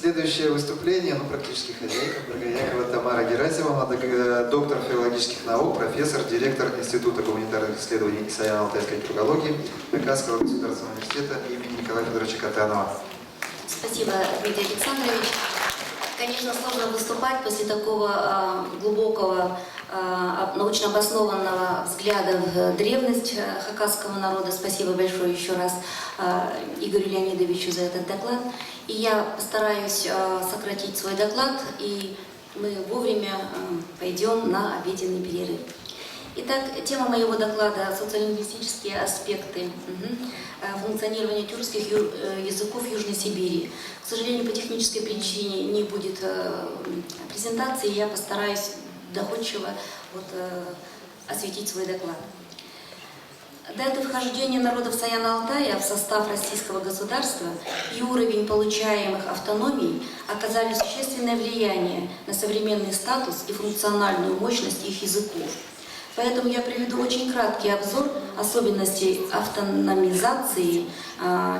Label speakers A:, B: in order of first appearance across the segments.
A: Следующее выступление, практически хозяйка, Брагоякова Тамара Герасимовна, доктор филологических наук, профессор, директор Института гуманитарных исследований и саяно-алтайской тюркологии Хакасского государственного университета имени Николая Федоровича Катанова.
B: Спасибо, Дмитрий Александрович. Конечно, сложно выступать после такого глубокого, научно обоснованного взгляда в древность хакасского народа. Спасибо большое еще раз Игорю Леонидовичу за этот доклад. И я постараюсь сократить свой доклад, и мы вовремя пойдем на обеденный перерыв. Итак, тема моего доклада – социолингвистические аспекты функционирования тюркских языков Южной Сибири. К сожалению, по технической причине не будет презентации, я постараюсь доходчиво осветить свой доклад. Даты вхождения народов Саяна-Алтая в состав российского государства и уровень получаемых автономий оказали существенное влияние на современный статус и функциональную мощность их языков. Поэтому я приведу очень краткий обзор особенностей автономизации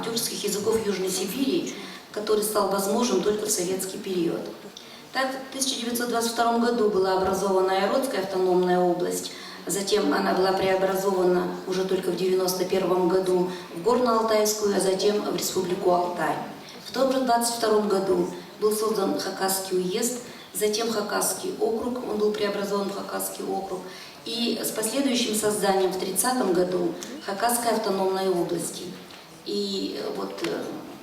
B: тюркских языков Южной Сибири, который стал возможен только в советский период. Так, в 1922 году была образована Айротская автономная область, затем она была преобразована уже только в 1991 году в Горно-Алтайскую, а затем в Республику Алтай. В том же 1922 году был создан Хакасский уезд, затем Хакасский округ, он был преобразован в Хакасский округ, и с последующим созданием в 1930 году Хакасской автономной области. И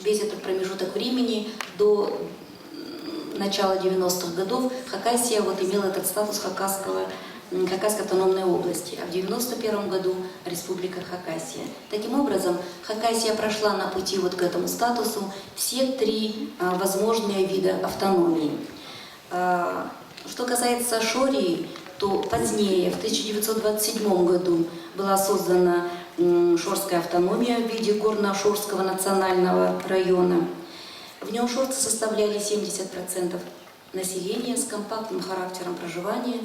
B: весь этот промежуток времени до начала 90-х годов Хакасия имела этот статус Хакасской автономной области, а в 1991 году Республика Хакасия. Таким образом, Хакасия прошла на пути к этому статусу все три возможные вида автономии. Что касается Шории, то позднее, в 1927 году, была создана Шорская автономия в виде Горно-Шорского национального района. В нем шорцы составляли 70% населения с компактным характером проживания.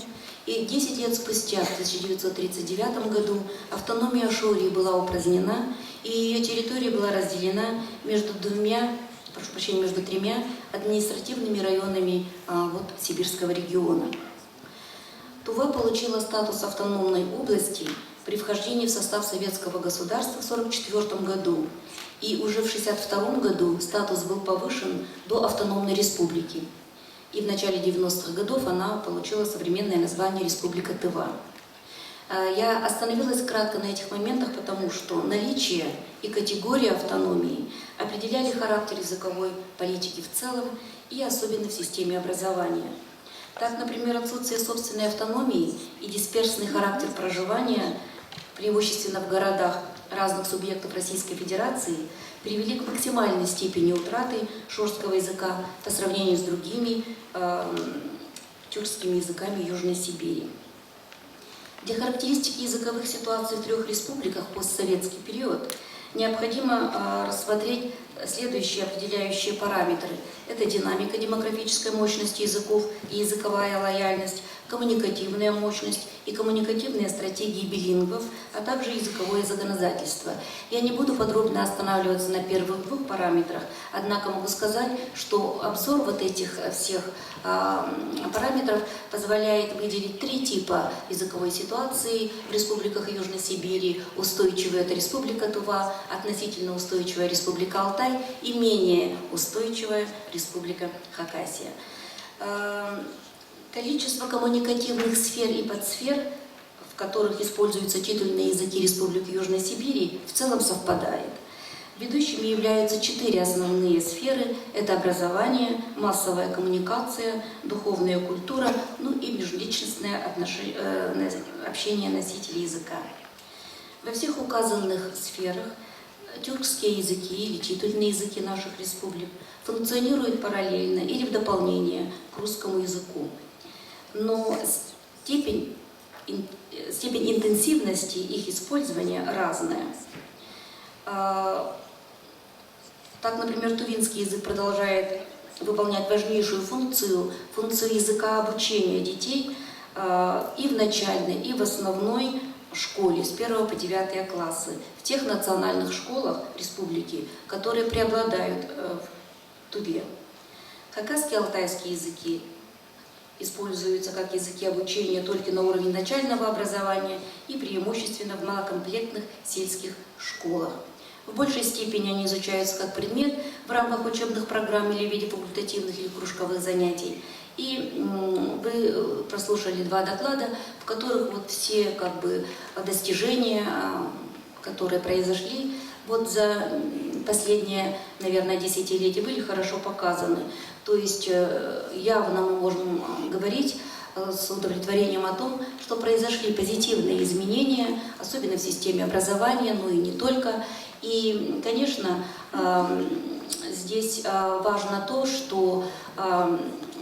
B: И 10 лет спустя, в 1939 году, автономия Шории была упразднена, и ее территория была разделена между тремя административными районами Сибирского региона. Тува получила статус автономной области при вхождении в состав советского государства в 1944 году. И уже в 1962 году статус был повышен до автономной республики. И в начале 90-х годов она получила современное название Республика Тыва. Я остановилась кратко на этих моментах, потому что наличие и категория автономии определяли характер языковой политики в целом и особенно в системе образования. Так, например, отсутствие собственной автономии и дисперсный характер проживания, преимущественно в городах разных субъектов Российской Федерации, привели к максимальной степени утраты шорского языка по сравнению с другими тюркскими языками Южной Сибири. Для характеристики языковых ситуаций в трех республиках в постсоветский период необходимо рассмотреть следующие определяющие параметры. Это динамика демографической мощности языков и языковая лояльность, коммуникативная мощность и коммуникативные стратегии билингвов, а также языковое законодательство. Я не буду подробно останавливаться на первых двух параметрах, однако могу сказать, что обзор этих всех параметров позволяет выделить три типа языковой ситуации в республиках Южной Сибири. Устойчивая – это Республика Тува, относительно устойчивая – Республика Алтай и менее устойчивая – Республика Хакасия. Количество коммуникативных сфер и подсфер, в которых используются титульные языки Республики Южной Сибири, в целом совпадает. Ведущими являются 4 основные сферы – это образование, массовая коммуникация, духовная культура, и межличностное общение носителей языка. Во всех указанных сферах тюркские языки или титульные языки наших республик функционируют параллельно или в дополнение к русскому языку. Но степень интенсивности их использования разная. Так, например, тувинский язык продолжает выполнять важнейшую функцию языка обучения детей и в начальной, и в основной школе с 1 по 9 классы, в тех национальных школах республики, которые преобладают в Туве. Хакасские и алтайские языки используются как языки обучения только на уровне начального образования и преимущественно в малокомплектных сельских школах. В большей степени они изучаются как предмет в рамках учебных программ или в виде факультативных или кружковых занятий. И вы прослушали 2 доклада, в которых вот все достижения, которые произошли за последние, наверное, десятилетия, были хорошо показаны. То есть явно мы можем говорить с удовлетворением о том, что произошли позитивные изменения, особенно в системе образования, но и не только. И, конечно, здесь важно то, что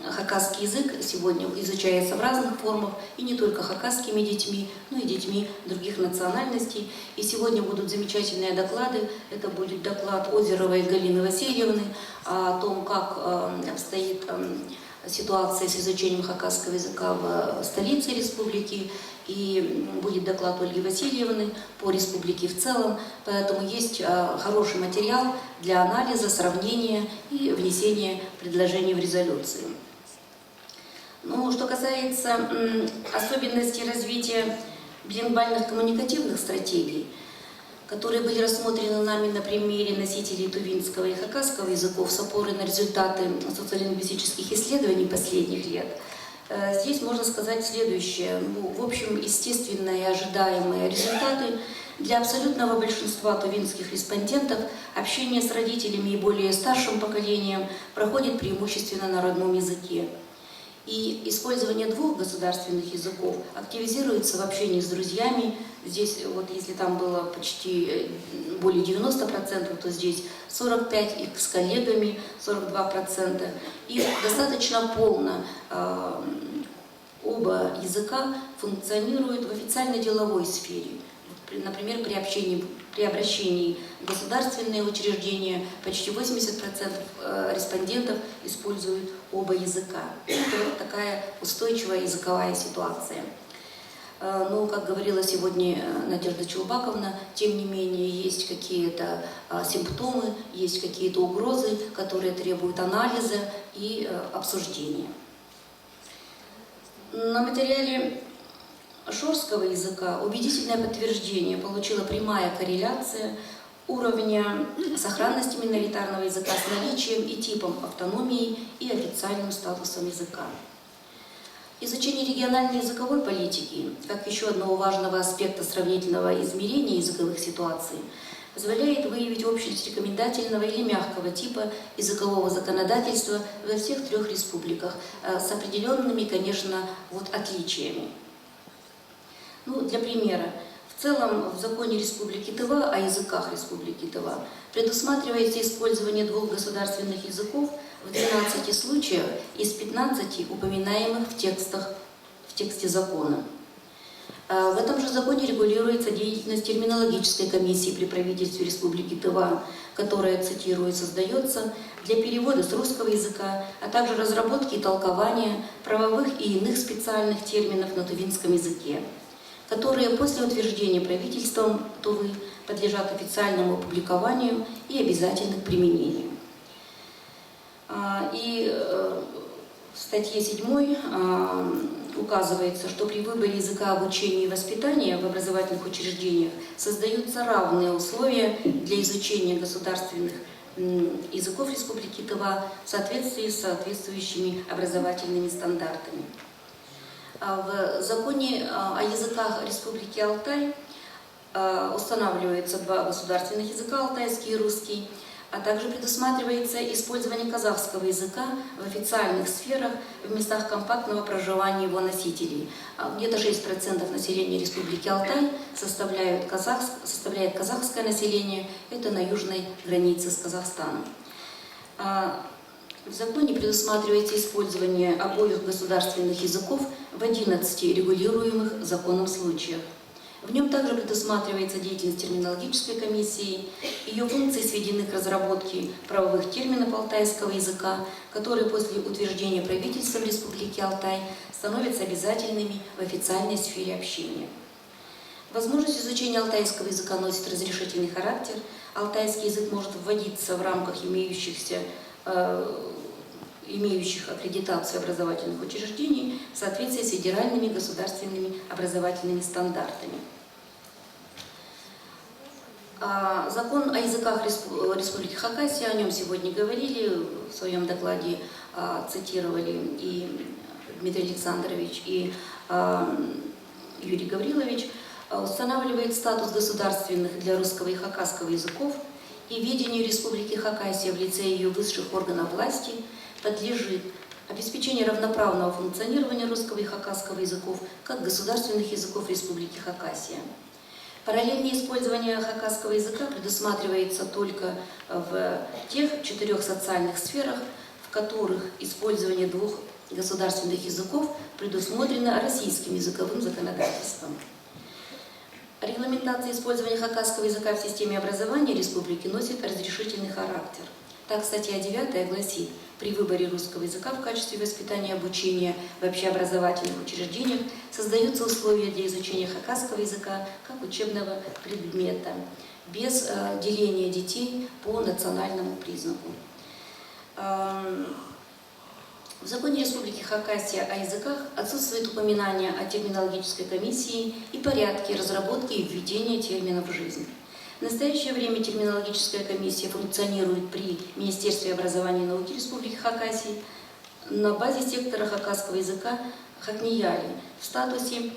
B: хакасский язык сегодня изучается в разных формах, и не только хакасскими детьми, но и детьми других национальностей. И сегодня будут замечательные доклады. Это будет доклад Озеровой Галины Васильевны о том, как обстоит ситуация с изучением хакасского языка в столице республики, и будет доклад Ольги Васильевны по республике в целом. Поэтому есть хороший материал для анализа, сравнения и внесения предложений в резолюции. Ну, что касается особенностей развития билингвальных коммуникативных стратегий, которые были рассмотрены нами на примере носителей тувинского и хакасского языков с опорой на результаты социолингвистических исследований последних лет, здесь можно сказать следующее. В общем, естественные и ожидаемые результаты для абсолютного большинства тувинских респондентов общение с родителями и более старшим поколением проходит преимущественно на родном языке. И использование 2 государственных языков активизируется в общении с друзьями. Здесь, если там было почти более 90%, то здесь 45%, и с коллегами 42%. И достаточно полно оба языка функционируют в официально-деловой сфере. Например, при обращении в государственные учреждения почти 80% респондентов используют оба языка. Это такая устойчивая языковая ситуация. Но, как говорила сегодня Надежда Чулбаковна, тем не менее есть какие-то симптомы, есть какие-то угрозы, которые требуют анализа и обсуждения. На материале шорского языка убедительное подтверждение получила прямая корреляция уровня сохранности миноритарного языка с наличием и типом автономии и официальным статусом языка. Изучение региональной языковой политики, как еще одного важного аспекта сравнительного измерения языковых ситуаций, позволяет выявить общность рекомендательного или мягкого типа языкового законодательства во всех 3 республиках с определенными, конечно, отличиями. Для примера, в целом в законе Республики Тыва о языках Республики Тыва предусматривается использование 2 государственных языков в 12 случаях из 15 упоминаемых в тексте закона. В этом же законе регулируется деятельность терминологической комиссии при правительстве Республики Тыва, которая, цитирую, создается для перевода с русского языка, а также разработки и толкования правовых и иных специальных терминов на тувинском языке, которые после утверждения правительством Тувы подлежат официальному опубликованию и обязательно к применению. И в статье 7 указывается, что при выборе языка обучения и воспитания в образовательных учреждениях создаются равные условия для изучения государственных языков Республики Тыва в соответствии с соответствующими образовательными стандартами. В законе о языках Республики Алтай устанавливается 2 государственных языка, алтайский и русский, а также предусматривается использование казахского языка в официальных сферах в местах компактного проживания его носителей. Где-то 6% населения Республики Алтай составляет казахское население, это на южной границе с Казахстаном. В законе предусматривается использование обоих государственных языков в 11 регулируемых законом случаях. В нем также предусматривается деятельность терминологической комиссии, ее функции сведены к разработке правовых терминов алтайского языка, которые после утверждения правительством Республики Алтай становятся обязательными в официальной сфере общения. Возможность изучения алтайского языка носит разрешительный характер. Алтайский язык может вводиться в рамках имеющихся имеющих аккредитацию образовательных учреждений в соответствии с федеральными государственными образовательными стандартами. Закон о языках Республики Хакасия, о нем сегодня говорили, в своем докладе цитировали и Дмитрий Александрович, и Юрий Гаврилович, устанавливает статус государственных для русского и хакасского языков, и ведению Республики Хакасия в лице ее высших органов власти подлежит обеспечение равноправного функционирования русского и хакасского языков как государственных языков Республики Хакасия. Параллельное использование хакасского языка предусматривается только в тех 4 социальных сферах, в которых использование 2 государственных языков предусмотрено российским языковым законодательством. Регламентация использования хакасского языка в системе образования республики носит разрешительный характер. Так, статья 9 гласит: при выборе русского языка в качестве воспитания и обучения в общеобразовательных учреждениях создаются условия для изучения хакасского языка как учебного предмета, без деления детей по национальному признаку. В законе Республики Хакасия о языках отсутствует упоминание о терминологической комиссии и порядке разработки и введения терминов в жизнь. В настоящее время терминологическая комиссия функционирует при Министерстве образования и науки Республики Хакасия на базе сектора хакасского языка Хакнияли в статусе,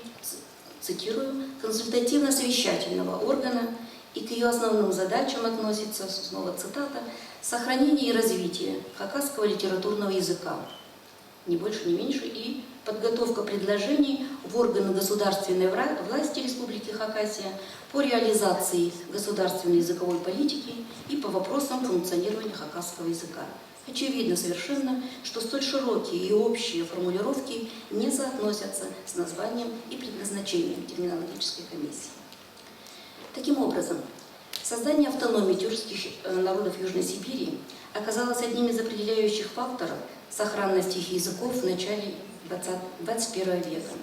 B: цитирую, консультативно-совещательного органа, и к ее основным задачам относится, снова цитата, сохранение и развитие хакасского литературного языка, не больше, не меньше, и подготовка предложений в органы государственной власти Республики Хакасия по реализации государственной языковой политики и по вопросам функционирования хакасского языка. Очевидно совершенно, что столь широкие и общие формулировки не соотносятся с названием и предназначением терминологической комиссии. Таким образом, создание автономии тюркских народов Южной Сибири оказалось одним из определяющих факторов сохранности их языков в начале 21 века.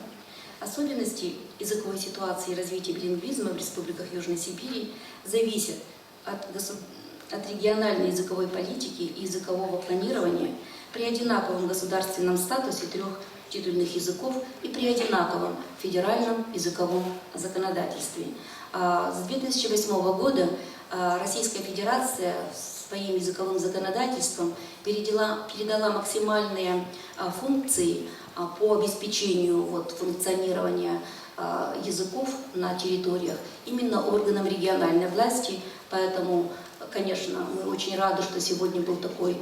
B: Особенности языковой ситуации и развития билингвизма в республиках Южной Сибири зависят от региональной языковой политики и языкового планирования при одинаковом государственном статусе 3 титульных языков и при одинаковом федеральном языковом законодательстве. С 2008 года Российская Федерация своим языковым законодательством передала максимальные функции по обеспечению функционирования языков на территориях именно органам региональной власти. Поэтому, конечно, мы очень рады, что сегодня был такой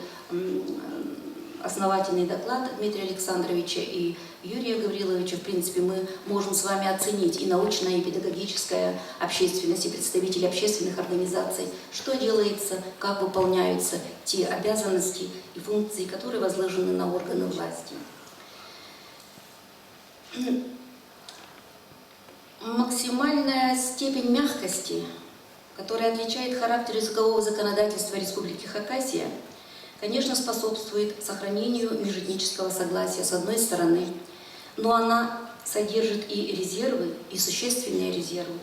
B: основательный доклад Дмитрия Александровича и Юрия Гавриловича. В принципе, мы можем с вами оценить и научная, и педагогическая общественность, и представители общественных организаций, что делается, как выполняются те обязанности и функции, которые возложены на органы власти. Максимальная степень мягкости, которая отличает характер языкового законодательства Республики Хакасия, конечно, способствует сохранению межэтнического согласия с одной стороны, но она содержит и резервы, и существенные резервы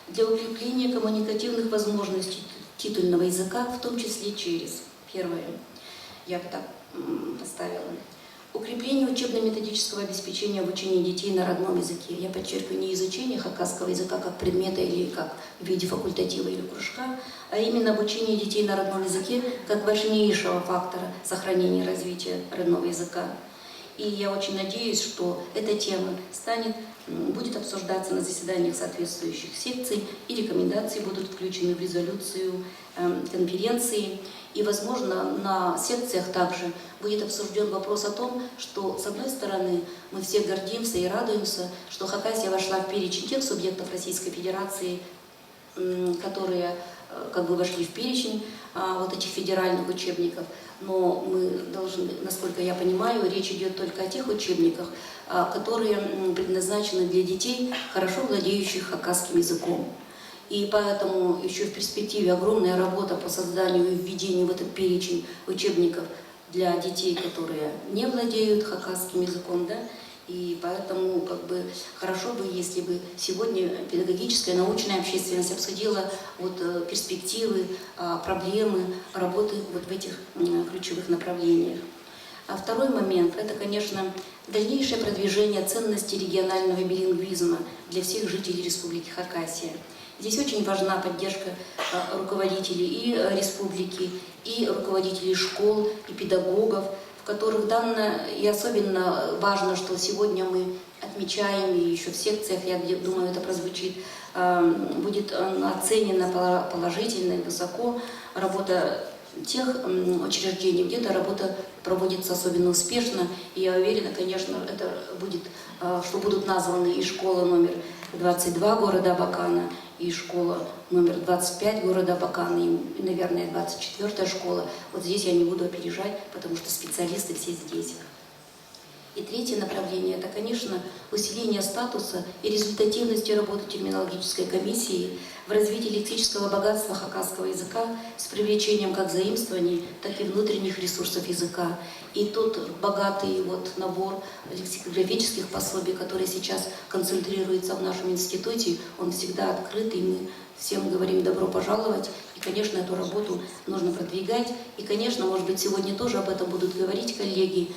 B: для укрепления коммуникативных возможностей титульного языка, в том числе через, первое, я бы так поставила, укрепление учебно-методического обеспечения обучения детей на родном языке. Я подчеркиваю, не изучение хакасского языка как предмета или как в виде факультатива или кружка, а именно обучение детей на родном языке как важнейшего фактора сохранения и развития родного языка. И я очень надеюсь, что эта тема будет обсуждаться на заседаниях соответствующих секций, и рекомендации будут включены в резолюцию конференции. И, возможно, на секциях также будет обсужден вопрос о том, что, с одной стороны, мы все гордимся и радуемся, что Хакасия вошла в перечень тех субъектов Российской Федерации, которые вошли в перечень этих федеральных учебников. Но мы должны, насколько я понимаю, речь идет только о тех учебниках, которые предназначены для детей, хорошо владеющих хакасским языком. И поэтому еще в перспективе огромная работа по созданию и введению в этот перечень учебников для детей, которые не владеют хакасским языком, да? И поэтому хорошо бы, если бы сегодня педагогическая, научная общественность обсудила перспективы, проблемы работы в этих ключевых направлениях. А второй момент – это, конечно, дальнейшее продвижение ценностей регионального билингвизма для всех жителей Республики Хакасия. Здесь очень важна поддержка руководителей и республики, и руководителей школ, и педагогов, в которых данное, и особенно важно, что сегодня мы отмечаем, и еще в секциях, я думаю, это прозвучит, будет оценена положительно и высоко работа тех учреждений, где эта работа проводится особенно успешно. И я уверена, конечно, это будет, что будут названы и школа номер 22 города Абакана, и школа номер 25 города Абакана, и, наверное, 24-я школа. Вот здесь я не буду опережать, потому что специалисты все здесь. И третье направление – это, конечно, усиление статуса и результативности работы терминологической комиссии в развитии лексического богатства хакасского языка с привлечением как заимствований, так и внутренних ресурсов языка. И тот богатый набор лексикографических пособий, который сейчас концентрируется в нашем институте, он всегда открыт, и мы всем говорим добро пожаловать. И, конечно, эту работу нужно продвигать. И, конечно, может быть, сегодня тоже об этом будут говорить коллеги.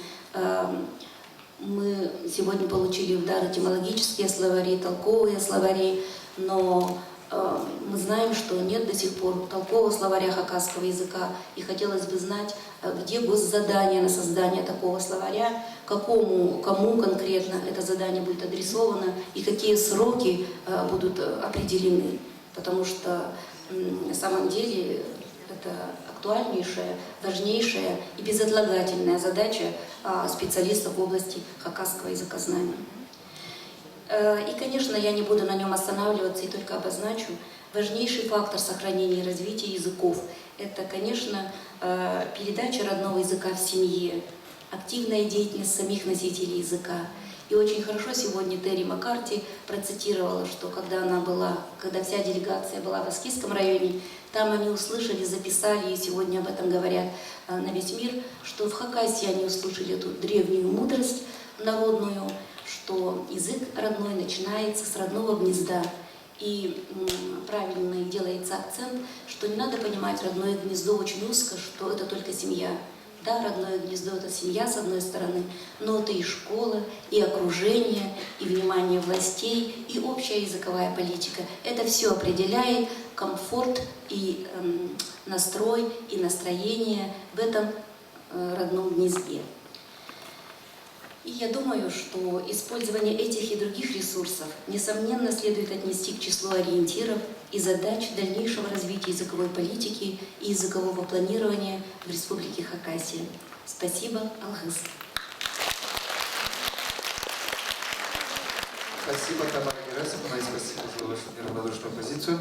B: Мы сегодня получили в дар этимологические словари, толковые словари, но мы знаем, что нет до сих пор толкового словаря хакасского языка, и хотелось бы знать, где госзадание на создание такого словаря, кому конкретно это задание будет адресовано и какие сроки будут определены, потому что на самом деле это актуальнейшая, важнейшая и безотлагательная задача специалистов в области хакасского языкознания. И, конечно, я не буду на нем останавливаться и только обозначу. Важнейший фактор сохранения и развития языков – это, конечно, передача родного языка в семье, активная деятельность самих носителей языка. И очень хорошо сегодня Терри Маккарти процитировала, что когда вся делегация была в Аскисском районе, там они услышали, записали, и сегодня об этом говорят на весь мир, что в Хакасии они услышали эту древнюю мудрость народную, что язык родной начинается с родного гнезда. И правильно делается акцент, что не надо понимать родное гнездо очень узко, что это только семья. Да, родное гнездо – это семья, с одной стороны, но это и школа, и окружение, и внимание властей, и общая языковая политика. Это все определяет комфорт и настрой, и настроение в этом родном гнезде. И я думаю, что использование этих и других ресурсов, несомненно, следует отнести к числу ориентиров и задач дальнейшего развития языковой политики и языкового планирования в Республике Хакасия. Спасибо, Алхыз.
A: Спасибо, Тамара Герасимовна, и спасибо за вашу неравнодушную позицию.